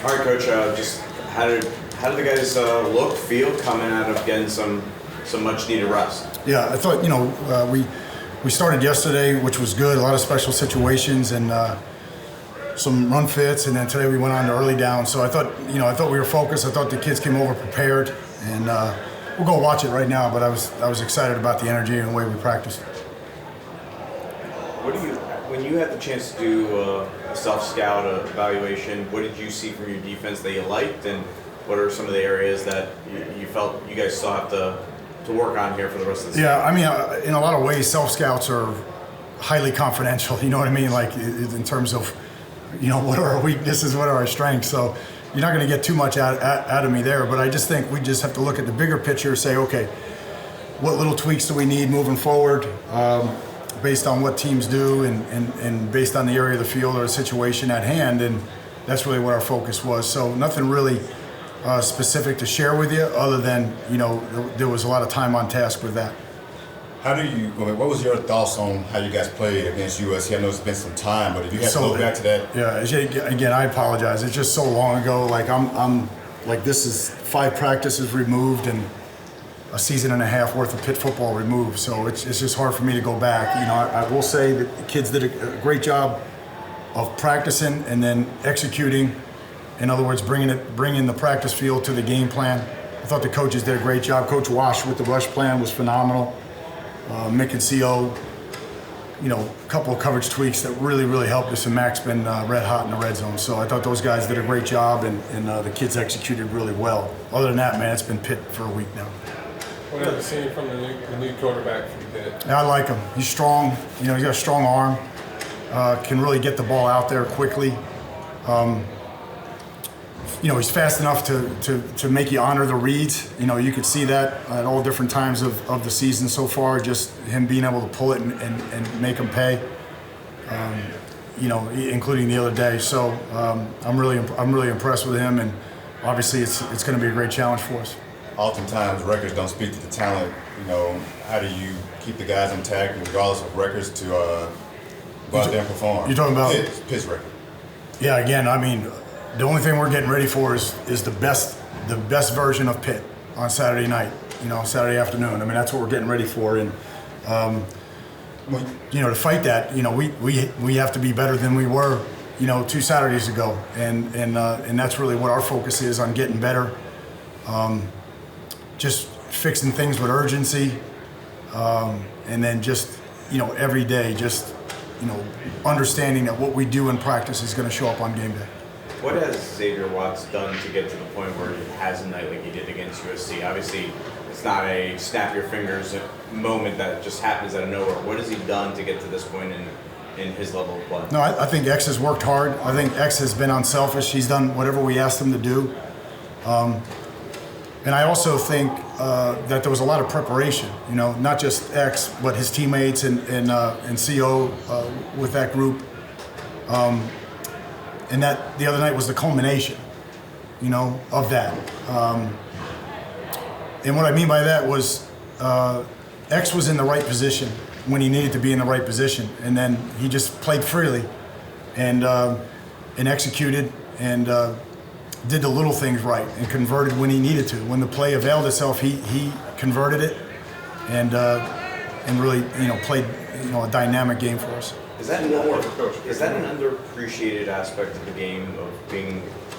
All right, Coach. Just how did the guys feel coming out of getting some much needed rest? Yeah, I thought we started yesterday, which was good. A lot of special situations and some run fits, and then today we went on to early down. So I thought we were focused. I thought the kids came over prepared, and we'll go watch it right now. But I was excited about the energy and the way we practiced. When you had the chance to do a self-scout evaluation, what did you see from your defense that you liked, and what are some of the areas that you felt you guys still have to work on here for the rest of the season? Yeah, I mean, in a lot of ways, self-scouts are highly confidential. You know what I mean? Like in terms of, what are our weaknesses, what are our strengths. So you're not going to get too much out of me there. But I just think we just have to look at the bigger picture, say, okay, what little tweaks do we need moving forward? Based on what teams do and based on the area of the field or the situation at hand, and that's really what our focus was. So nothing really specific to share with you other than, there was a lot of time on task with that. What was your thoughts on how you guys played against USC? I know it's been some time, but if you had to go back to that. Yeah, again, I apologize. It's just so long ago. Like I'm like, this is 5 practices removed and a season and a half worth of Pitt football removed, so it's just hard for me to go back. I will say that the kids did a great job of practicing and then executing. In other words, bringing the practice field to the game plan. I thought the coaches did a great job. Coach Wash with the rush plan was phenomenal. Mick and CO, a couple of coverage tweaks that really helped us, and Mac's been red hot in the red zone. So I thought those guys did a great job, and the kids executed really well. Other than that, man, it's been Pitt for a week now. What have you seen from the new quarterback from Pitt? Yeah, I like him. He's strong. He's got a strong arm. Can really get the ball out there quickly. He's fast enough to make you honor the reads. You could see that at all different times of the season so far. Just him being able to pull it and make them pay. Including the other day. So I'm really impressed with him, and obviously it's going to be a great challenge for us. Oftentimes records don't speak to the talent. How do you keep the guys intact regardless of records to go out there and perform? You're talking about Pitt's record. Yeah, again, I mean, the only thing we're getting ready for is the best version of Pitt on Saturday night. Saturday afternoon. I mean, that's what we're getting ready for, and to fight that, we have to be better than we were, 2 Saturdays ago, and that's really what our focus is on, getting better. Just fixing things with urgency, and then just, every day, just, understanding that what we do in practice is going to show up on game day. What has Xavier Watts done to get to the point where he has a night like he did against USC? Obviously, it's not a snap your fingers moment that just happens out of nowhere. What has he done to get to this point in his level of play? No, I think X has worked hard. I think X has been unselfish. He's done whatever we asked him to do. And I also think that there was a lot of preparation, not just X, but his teammates and CO with that group. And that the other night was the culmination, of that. And what I mean by that was X was in the right position when he needed to be in the right position. And then he just played freely and executed and did the little things right and converted when he needed to. When the play availed itself, he converted it and really, played, a dynamic game for us. Is that an underappreciated aspect of the game, of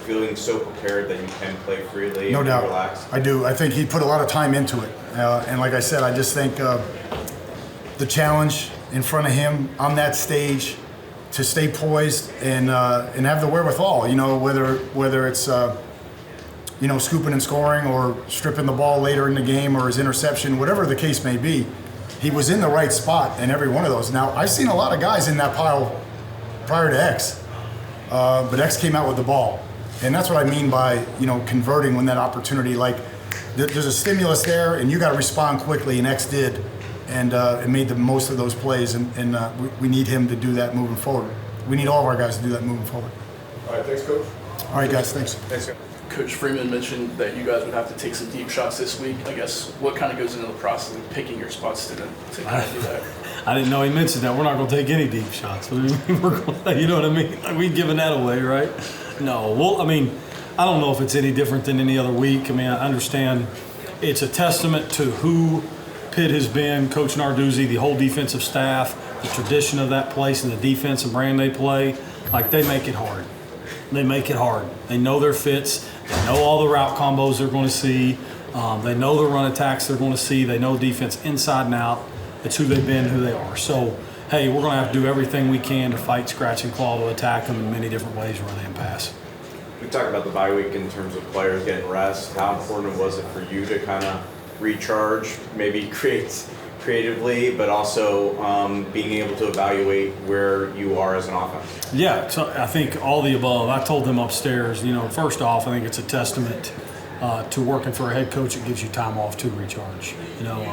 feeling so prepared that you can play freely and relax? No doubt. I do. I think he put a lot of time into it. And like I said, I just think the challenge in front of him on that stage to stay poised and have the wherewithal, whether it's scooping and scoring or stripping the ball later in the game or his interception, whatever the case may be, he was in the right spot in every one of those. Now, I've seen a lot of guys in that pile prior to X, but X came out with the ball. And that's what I mean by, converting when that opportunity, like there's a stimulus there and you got to respond quickly, and X did. And made the most of those plays, and we need him to do that moving forward. We need all of our guys to do that moving forward. All right, thanks, Coach. All right, guys, thanks. Thanks, Coach. Coach Freeman mentioned that you guys would have to take some deep shots this week. I guess what kind of goes into the process of picking your spots to kind of do that? I didn't know he mentioned that. We're not going to take any deep shots. We're going, you know what I mean? Like, we've given that away, right? No. Well, I mean, I don't know if it's any different than any other week. I mean, I understand it's a testament to who Pitt has been, Coach Narduzzi, the whole defensive staff, the tradition of that place and the defensive brand they play. Like, they make it hard. They make it hard. They know their fits. They know all the route combos they're going to see. They know the run attacks they're going to see. They know defense inside and out. It's who they've been, who they are. So, hey, we're going to have to do everything we can to fight, scratch, and claw to attack them in many different ways, run and pass. We talked about the bye week in terms of players getting rest. How important was it for you to kind of recharge, maybe creatively, but also being able to evaluate where you are as an offense? Yeah, so I think all the above. I told them upstairs, first off, I think it's a testament to working for a head coach that gives you time off to recharge.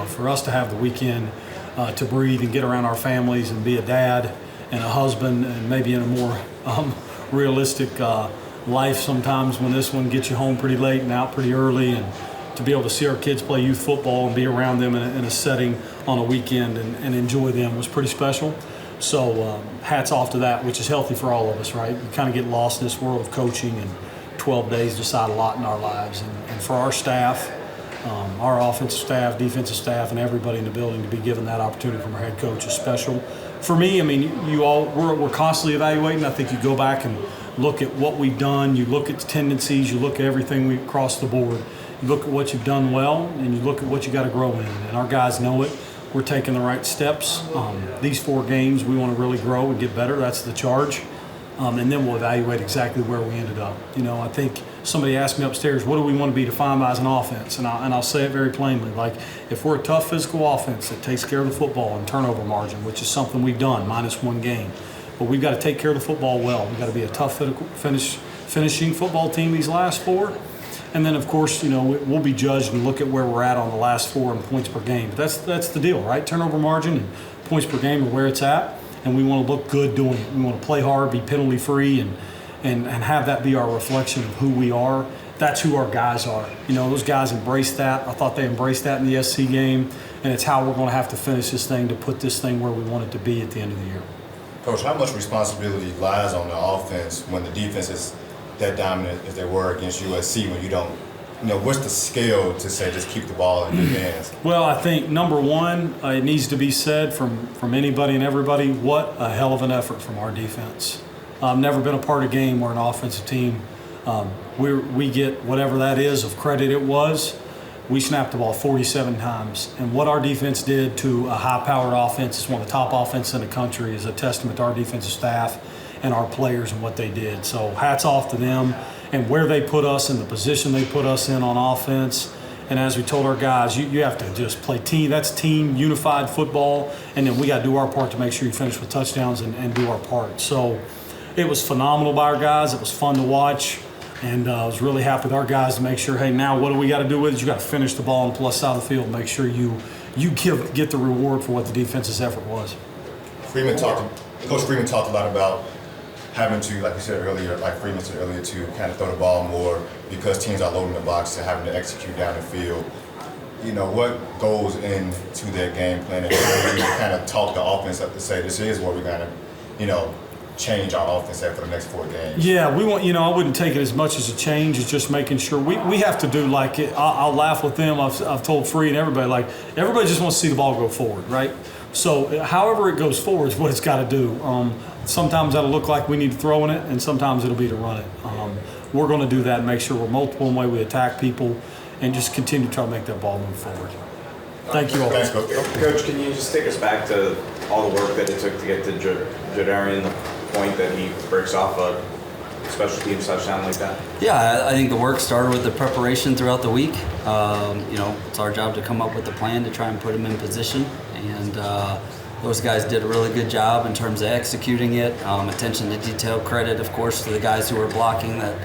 For us to have the weekend to breathe and get around our families and be a dad and a husband and maybe in a more realistic life sometimes when this one gets you home pretty late and out pretty early, and to be able to see our kids play youth football and be around them in a setting on a weekend and enjoy them was pretty special. So hats off to that, which is healthy for all of us, right? You kind of get lost in this world of coaching, and 12 days decide a lot in our lives. And for our staff, our offensive staff, defensive staff, and everybody in the building to be given that opportunity from our head coach is special. For me, I mean, we're constantly evaluating. I think you go back and look at what we've done. You look at the tendencies. You look at everything we across the board. You look at what you've done well, and you look at what you got to grow in. And our guys know it. We're taking the right steps. These 4 games, we want to really grow and get better. That's the charge. And then we'll evaluate exactly where we ended up. I think somebody asked me upstairs, what do we want to be defined by as an offense? And I'll say it very plainly. Like, if we're a tough physical offense that takes care of the football and turnover margin, which is something we've done, -1 game, but we've got to take care of the football well. We've got to be a tough finishing football team these last 4. And then, of course, we'll be judged and look at where we're at on the last 4 in points per game. But that's the deal, right? Turnover margin and points per game are where it's at, and we want to look good doing it. We want to play hard, be penalty-free, and have that be our reflection of who we are. That's who our guys are. Those guys embrace that. I thought they embraced that in the SC game, and it's how we're going to have to finish this thing to put this thing where we want it to be at the end of the year. Coach, how much responsibility lies on the offense when the defense is that dominant as they were against USC, when you don't, what's the scale to say just keep the ball in your hands? Well, I think number one, it needs to be said from anybody and everybody, what a hell of an effort from our defense. I've never been a part of a game where an offensive team, we get whatever that is of credit it was. We snapped the ball 47 times. And what our defense did to a high-powered offense, it's one of the top offenses in the country, is a testament to our defensive staff and our players and what they did. So hats off to them and where they put us and the position they put us in on offense. And as we told our guys, you have to just play team. That's team unified football. And then we got to do our part to make sure you finish with touchdowns and do our part. So it was phenomenal by our guys. It was fun to watch. And I was really happy with our guys to make sure, hey, now what do we got to do with it? You got to finish the ball on the plus side of the field and make sure you get the reward for what the defense's effort was. Coach Freeman talked a lot about having to, like you said earlier, like Freeman said earlier, to kind of throw the ball more because teams are loading the box and having to execute down the field. What goes into that game plan, and how do you kind of talk the offense up to say this is what we're going to, change our offense after the next 4 games? Yeah, we want, I wouldn't take it as much as a change. It's just making sure we have to do like it. I'll laugh with them. I've told Free and everybody, like, everybody just wants to see the ball go forward, right? So however it goes forward is what it's got to do. Sometimes that'll look like we need to throw in it, and sometimes it'll be to run it. We're going to do that and make sure we're multiple in the way we attack people and just continue to try to make that ball move forward. Thank you all. Thanks, Coach. Coach, can you just take us back to all the work that it took to get to Jadarian, the point that he breaks off a special teams touchdown like that? Yeah, I think the work started with the preparation throughout the week. It's our job to come up with a plan to try and put him in position, and those guys did a really good job in terms of executing it. Attention to detail, credit, of course, to the guys who were blocking that,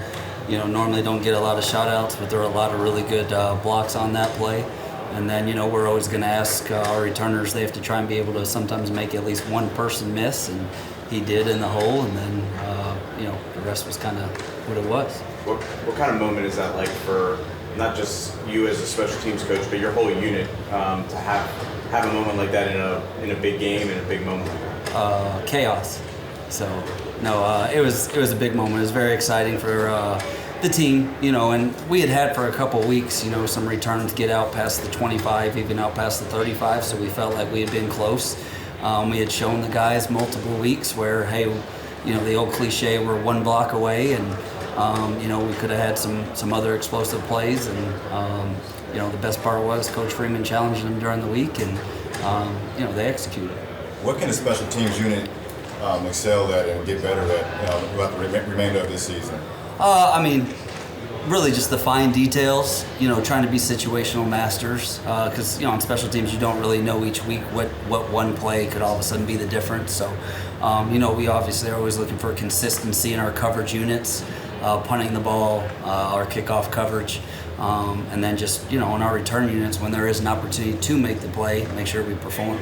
normally don't get a lot of shout-outs, but there were a lot of really good blocks on that play. And then, we're always going to ask our returners, they have to try and be able to sometimes make at least one person miss, and he did in the hole, and then, the rest was kind of what it was. What kind of moment is that like for not just you as a special teams coach, but your whole unit to have a moment like that in a big game, in a big moment? Chaos. So, no, it was a big moment. It was very exciting for the team, and we had for a couple weeks, some returns get out past the 25, even out past the 35, so we felt like we had been close. We had shown the guys multiple weeks where, hey, the old cliche, we're one block away, and we could have had some other explosive plays, and the best part was Coach Freeman challenged them during the week, and they executed. What can the special teams unit excel at and get better at throughout the remainder of this season? Really just the fine details, trying to be situational masters, because on special teams you don't really know each week what one play could all of a sudden be the difference. So we obviously are always looking for consistency in our coverage units, punting the ball, our kickoff coverage, and then just on our return units, when there is an opportunity to make the play, make sure we perform.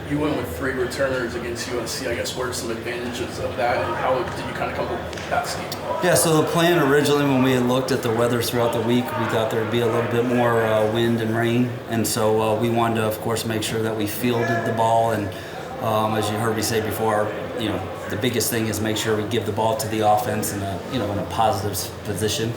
You went with 3 returners against USC. I guess what are some advantages of that, and how did you kind of come up with that scheme? Yeah, so the plan originally, when we had looked at the weather throughout the week, we thought there would be a little bit more wind and rain, and so we wanted to, of course, make sure that we fielded the ball. And as you heard me say before, the biggest thing is make sure we give the ball to the offense in a positive position.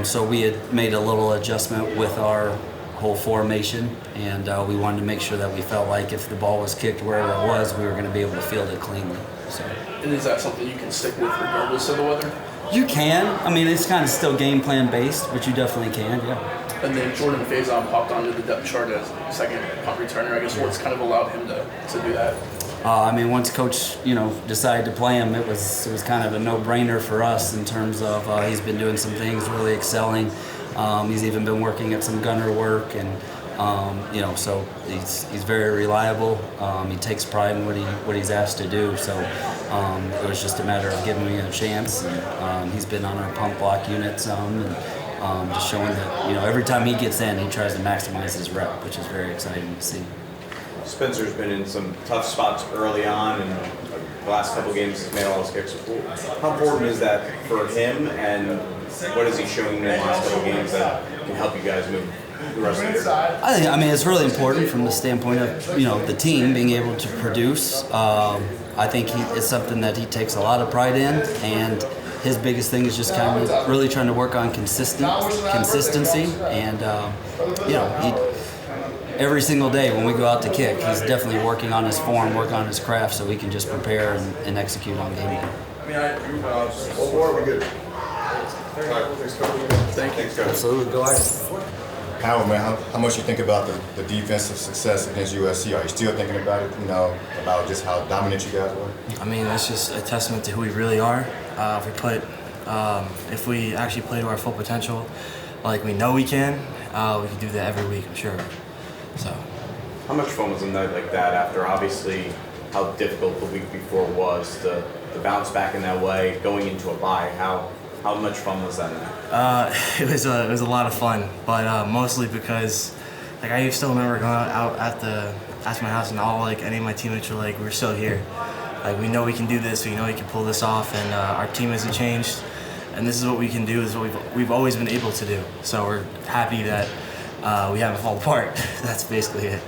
So we had made a little adjustment with our whole formation, and we wanted to make sure that we felt like if the ball was kicked wherever it was, we were going to be able to field it cleanly. So. And is that something you can stick with regardless of the weather? You can. It's kind of still game plan based, but you definitely can, yeah. And then Jordan Faison popped onto the depth chart as second punt returner. I guess what's kind of allowed him to do that? Once Coach, decided to play him, it was kind of a no-brainer for us in terms of he's been doing some things, really excelling. He's even been working at some gunner work, and so he's very reliable. He takes pride in what he's asked to do. So it was just a matter of giving him a chance. And he's been on our pump block unit some, and just showing that every time he gets in, he tries to maximize his rep, which is very exciting to see. Spencer's been in some tough spots early on, and the last couple games he's made all his kicks. How important is that for him, and what has he shown in the last couple games that can help you guys move the rest of the year? I think it's really important from the standpoint of the team being able to produce. I think it's something that he takes a lot of pride in, and his biggest thing is just kind of really trying to work on consistency, and every single day when we go out to kick, he's definitely working on his form, working on his craft, so we can just prepare and execute on game day. What more are we good? Thank you. Absolutely, go ahead. Howard, man, how much you think about the defensive success against USC? Are you still thinking about it, about just how dominant you guys were? That's just a testament to who we really are. If we actually play to our full potential, like we know we can do that every week, I'm sure. So. How much fun was a night like that after obviously how difficult the week before was to bounce back in that way, going into a bye? How much fun was that night? It was a lot of fun, but mostly because I still remember going out at my house, and any of my teammates were like, we're still here. We know we can do this, we know we can pull this off, and our team hasn't changed, and this is what we can do, this is what we've always been able to do. So we're happy that we haven't fallen apart. That's basically it.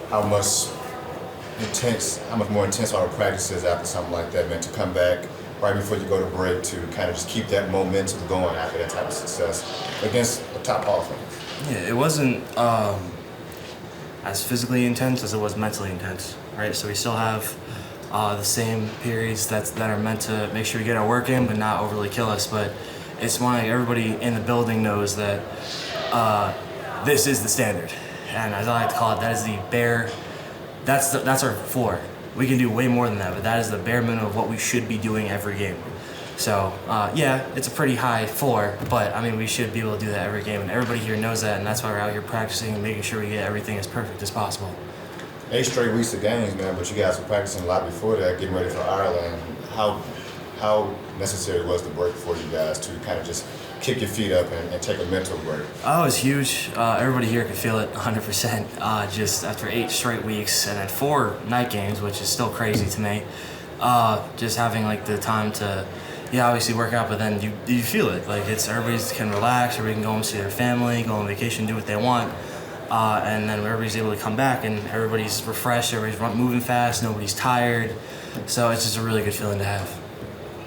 How much more intense are the practices after something like that, man, to come back right before you go to break to kind of just keep that momentum going after that type of success against a top offense? Yeah, it wasn't as physically intense as it was mentally intense, right? So we still have the same periods that are meant to make sure we get our work in, but not overly kill us. But it's why everybody in the building knows that this is the standard, and as I like to call it, that is the bare. That's our floor. We can do way more than that, but that is the bare minimum of what we should be doing every game. So it's a pretty high floor, but we should be able to do that every game, and everybody here knows that, and that's why we're out here practicing and making sure we get everything as perfect as possible. 8 straight weeks of games, man, but you guys were practicing a lot before that, getting ready for Ireland. How necessary was the break for you guys to kind of just kick your feet up and take a mental break? Oh, it was huge. Everybody here could feel it 100%. Just after 8 straight weeks and then 4 night games, which is still crazy to me. Just having the time to, obviously work out, but then you feel it. It's everybody can relax, everybody can go and see their family, go on vacation, do what they want. And then everybody's able to come back and everybody's refreshed, everybody's moving fast, nobody's tired. So it's just a really good feeling to have.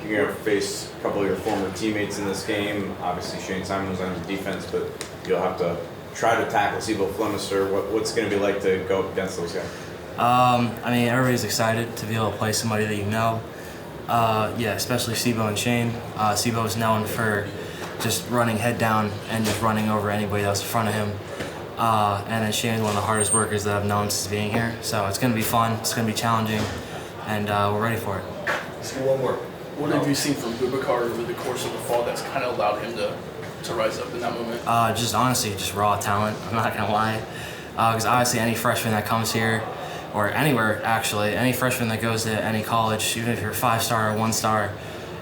You You're going to face a couple of your former teammates in this game. Obviously, Shane Simon was on the defense, but you'll have to try to tackle Sebo Flemister. What's it going to be like to go up against those guys? I mean, everybody's excited to be able to play somebody that you know. Yeah, especially Sebo and Shane. Sebo is known for just running head down and just running over anybody else in front of him. And then Shane's one of the hardest workers that I've known since being here. So it's going to be fun, it's going to be challenging, and we're ready for it. Let's do one more. What have you seen from Boubacar over the course of the fall that's kind of allowed him to rise up in that moment? Just honestly, just raw talent, I'm not going to lie. Because obviously any freshman that comes here, or anywhere actually, any freshman that goes to any college, even if you're a 5-star or 1-star,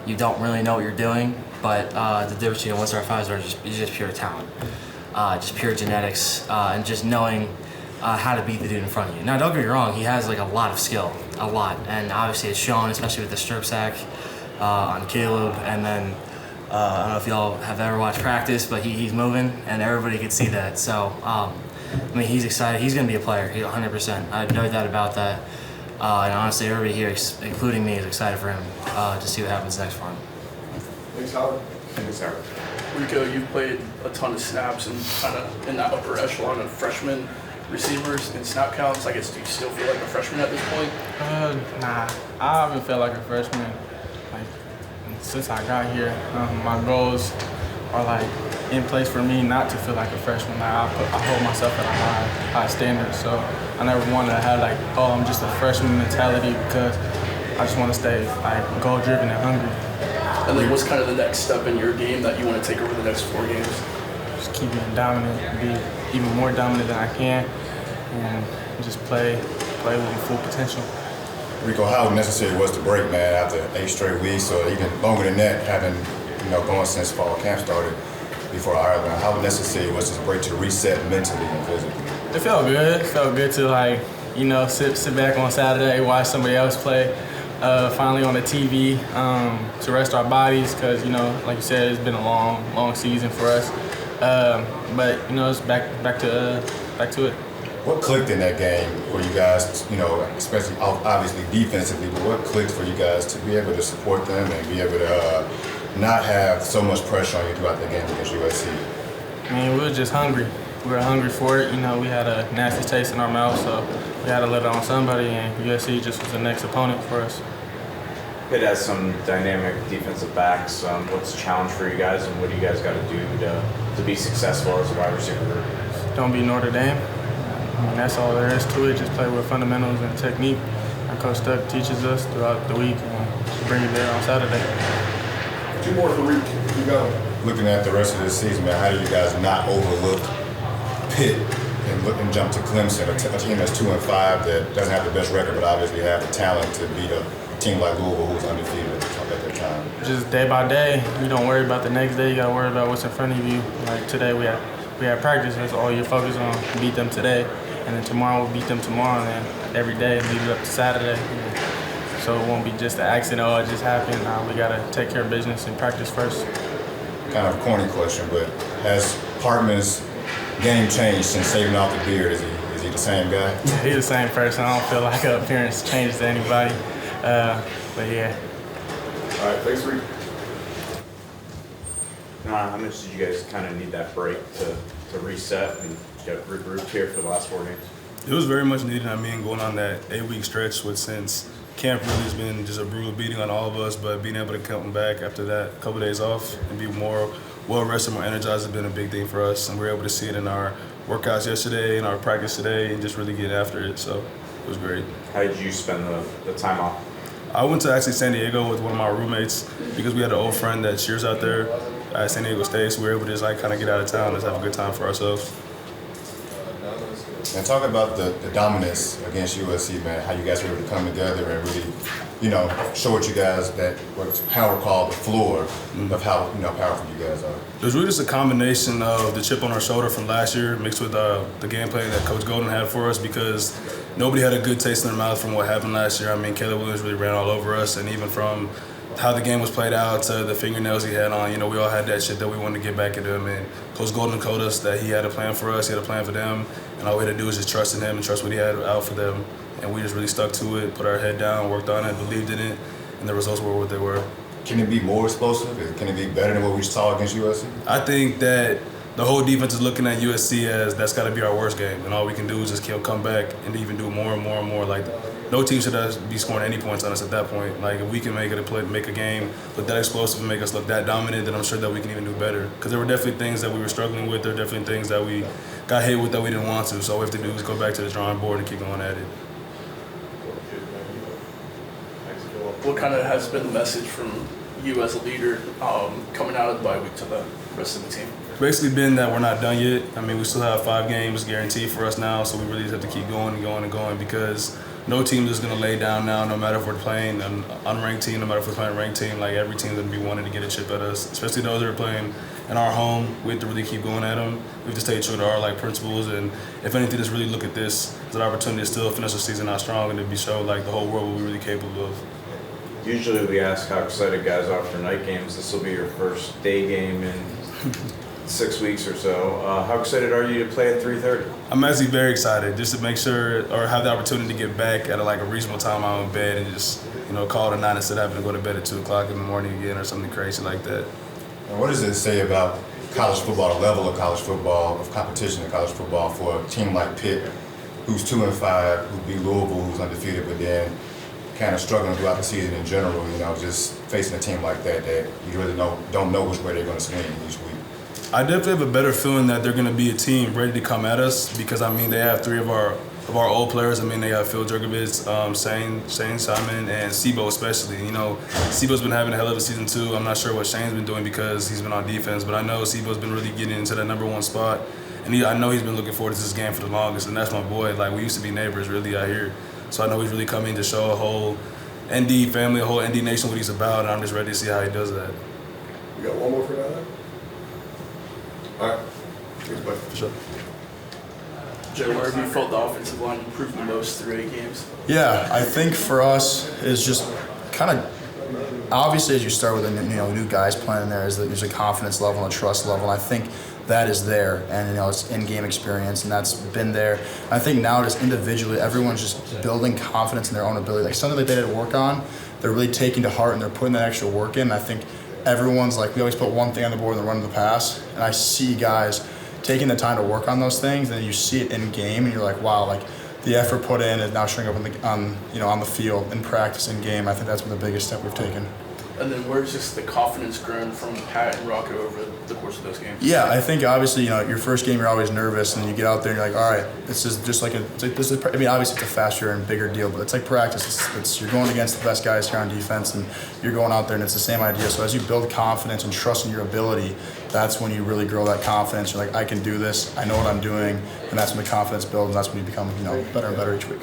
you don't really know what you're doing. But the difference between a 1-star and 5-star is just pure talent. Just pure genetics, and just knowing how to beat the dude in front of you. Now, don't get me wrong, he has like a lot of skill, a lot, and obviously it's shown, especially with the strip sack on Caleb. And then I don't know if y'all have ever watched practice, but he's moving, and everybody could see that. So I mean, he's excited. He's going to be a player, 100%. I have no doubt about that. And honestly, everybody here, including me, is excited for him to see what happens next for him. Thanks, Howard. Thanks, Howard. Rico, you've played a ton of snaps and kind of in that upper echelon of freshman receivers and snap counts. I guess, do you still feel like a freshman at this point? Nah, I haven't felt like a freshman like since I got here. My goals are like in place for me not to feel like a freshman. Like, I hold myself at a high standard, so I never want to have like, oh, I'm just a freshman mentality, because I just want to stay like goal-driven and hungry. And then what's kind of the next step in your game that you want to take over the next 4 games? Just keep being dominant, be even more dominant than I can, and just play with full potential. Rico, how necessary was the break, man, after 8 straight weeks, or even longer than that, having going since fall camp started before Ireland? How necessary was this break to reset mentally and physically? It felt good. It felt good to sit back on Saturday, watch somebody else play. Finally on the TV, to rest our bodies, because like you said, it's been a long season for us. But it's back to it. What clicked in that game for you guys, especially obviously defensively, but what clicked for you guys to be able to support them and be able to not have so much pressure on you throughout the game against USC? I mean, we were just hungry. We were hungry for it. We had a nasty taste in our mouth, so we had to let it on somebody, and USC just was the next opponent for us. Pitt has some dynamic defensive backs. What's the challenge for you guys, and what do you guys got to do to be successful as a wide receiver group? Don't be Notre Dame. I mean, that's all there is to it. Just play with fundamentals and technique. And Coach Stuck teaches us throughout the week, and bring it there on Saturday. 2 more for Rico. You go. Looking at the rest of this season, man, how do you guys not overlook Pitt and jump to Clemson, a team that's 2-5 that doesn't have the best record, but obviously have the talent to beat a team like Louisville, who was undefeated at that time? Just day by day. You don't worry about the next day. You got to worry about what's in front of you. Like today, we had practice. That's all you're focused on. Beat them today, and then tomorrow we'll beat them tomorrow, and then every day lead it up to Saturday. So it won't be just an accident. Oh, it just happened. We got to take care of business and practice first. Kind of a corny question, but has Hartman's game changed since shaving off the beard? Is he the same guy? He's the same person. I don't feel like an appearance changes to anybody. But yeah. All right, thanks, Rico. How much did you guys kind of need that break to reset and get regrouped here for the last 4 games? It was very much needed. I mean, going on that 8-week stretch since camp really has been just a brutal beating on all of us, but being able to come back after that couple days off and be more well-rested, more energized has been a big thing for us, and we were able to see it in our workouts yesterday and our practice today and just really get after it, so it was great. How did you spend the time off? I went to actually San Diego with one of my roommates because we had an old friend that cheers out there at San Diego State, so we were able to just kind of get out of town and just have a good time for ourselves. And talk about the dominance against USC, man, how you guys were able to come together and really, show what you guys what Howard called the floor of how, powerful you guys are. It was really just a combination of the chip on our shoulder from last year mixed with the game plan that Coach Golden had for us, because nobody had a good taste in their mouth from what happened last year. I mean, Caleb Williams really ran all over us, and even from how the game was played out to the fingernails he had on, we all had that shit that we wanted to get back at him. And Coach Golden told us that he had a plan for us, he had a plan for them, and all we had to do was just trust in him and trust what he had out for them. And we just really stuck to it, put our head down, worked on it, believed in it, and the results were what they were. Can it be more explosive? Can it be better than what we saw against USC? I think that the whole defense is looking at USC as that's got to be our worst game, and all we can do is just come back and even do more and more and more. Like, no team should be scoring any points on us at that point. Like, if we can make a game look that explosive and make us look that dominant, then I'm sure that we can even do better. Because there were definitely things that we were struggling with. There were definitely things that we got hit with that we didn't want to. So all we have to do is go back to the drawing board and keep going at it. What kind of has been the message from you as a leader coming out of the bye week to the rest of the team? Basically been that we're not done yet. I mean, we still have 5 games guaranteed for us now, so we really just have to keep going and going and going because no team is going to lay down now, no matter if we're playing an unranked team, no matter if we're playing a ranked team. Like, every team's going to be wanting to get a chip at us, especially those that are playing in our home. We have to really keep going at them. We have to stay true to our principles, and if anything, just really look at this as an opportunity to still finish the season out strong and to show like the whole world what we're really capable of. Usually we ask how excited guys are for night games. This will be your first day game in 6 weeks or so. How excited are you to play at 3:30? I'm actually very excited just to make sure or have the opportunity to get back at a reasonable time out of bed and just call it a 9 instead of having to go to bed at 2 o'clock in the morning again or something crazy like that. And what does it say about college football, the level of college football, of competition in college football for a team like Pitt, who's 2-5, who beat Louisville, who's undefeated, but then kind of struggling throughout the season in general, just facing a team like that you really don't know which way they're going to swing each week? I definitely have a better feeling that they're going to be a team ready to come at us because, I mean, they have 3 of our old players. I mean, they have Phil Jurgovich, Shane Simon, and Sebo especially. Sebo's been having a hell of a season too. I'm not sure what Shane's been doing because he's been on defense, but I know Sebo's been really getting into that number 1 spot. And I know he's been looking forward to this game for the longest, and that's my boy. Like, we used to be neighbors really out here. So I know he's really coming to show a whole ND family, a whole ND nation what he's about, and I'm just ready to see how he does that. You got one more for that? All right. Here's Mike. For sure. Joe, where have you felt the offensive line improve the most through 8 games? Yeah, I think for us is just kind of obviously as you start with new guys playing in there, is that there's a confidence level and a trust level. And I think that is there, and it's in-game experience, and that's been there. I think now just individually, everyone's just building confidence in their own ability. Like something that they didn't work on, they're really taking to heart and they're putting that extra work in. And I think everyone's like, we always put one thing on the board and the run of the pass, and I see guys taking the time to work on those things, and then you see it in game, and you're like, wow, like the effort put in is now showing up on the field in practice, in game. I think that's been the biggest step we've taken. And then where's just the confidence grown from Pat and Rocco over the course of those games? Yeah, I think obviously, your first game you're always nervous, and then you get out there and you're like, all right, this is just obviously it's a faster and bigger deal, but it's like practice. It's you're going against the best guys here on defense, and you're going out there and it's the same idea. So as you build confidence and trust in your ability, that's when you really grow that confidence. You're like, I can do this, I know what I'm doing, and that's when the confidence builds, and that's when you become better and better each week.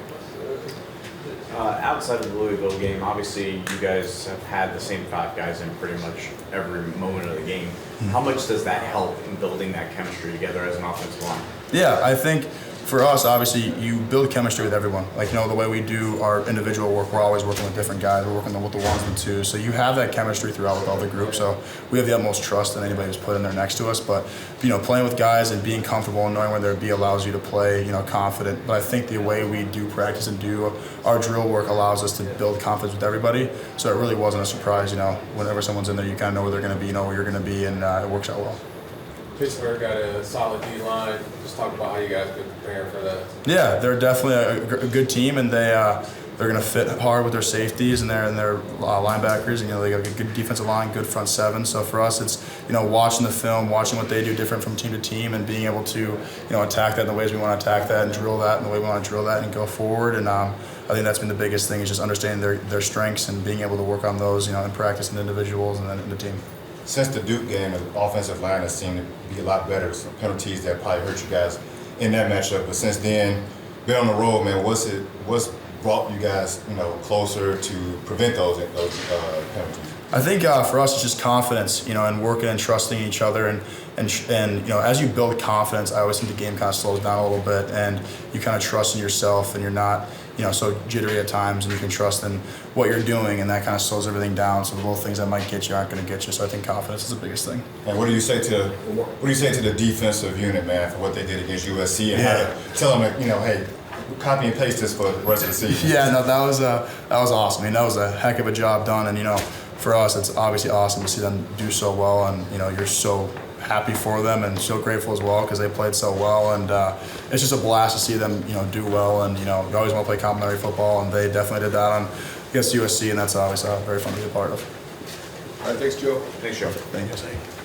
Outside of the Louisville game, obviously you guys have had the same 5 guys in pretty much every moment of the game. How much does that help in building that chemistry together as an offensive line? Yeah, I think for us, obviously, you build chemistry with everyone. Like, the way we do our individual work, we're always working with different guys. We're working with the 1s and 2s. So you have that chemistry throughout with all the group. So we have the utmost trust in anybody who's put in there next to us. But, playing with guys and being comfortable and knowing where they'll be allows you to play, confident. But I think the way we do practice and do our drill work allows us to build confidence with everybody. So it really wasn't a surprise, whenever someone's in there, you kind of know where they're going to be, know where you're going to be, and it works out well. Pittsburgh got a solid D-line. Just talk about how you guys been preparing for that. Yeah, they're definitely a good team, and they're going to fit hard with their safeties and their linebackers. And they got a good defensive line, good front 7. So for us, it's watching the film, watching what they do different from team to team, and being able to attack that in the ways we want to attack that, and drill that in the way we want to drill that, and go forward. And I think that's been the biggest thing, is just understanding their strengths and being able to work on those, in practice and individuals and then in the team. Since the Duke game, the offensive line has seemed to be a lot better. Some penalties that probably hurt you guys in that matchup. But since then, been on the road, man. What's brought you guys, closer to prevent those penalties? I think for us, it's just confidence, and working and trusting each other, and as you build confidence, I always think the game kind of slows down a little bit, and you kind of trust in yourself, and you're not, so jittery at times, and you can trust in what you're doing, and that kind of slows everything down. So the little things that might get you aren't going to get you. So I think confidence is the biggest thing. And what do you say to the defensive unit, man, for what they did against USC, and how to tell them, hey, copy and paste this for the rest of the season? Yeah, no, that was awesome. I mean, that was a heck of a job done, and for us, it's obviously awesome to see them do so well, and you're so happy for them and so grateful as well because they played so well, and it's just a blast to see them do well, and you always want to play complimentary football, and they definitely did that against USC, and that's always very fun to be a part of. All right, thanks, Joe. Thanks, Joe. Thank you.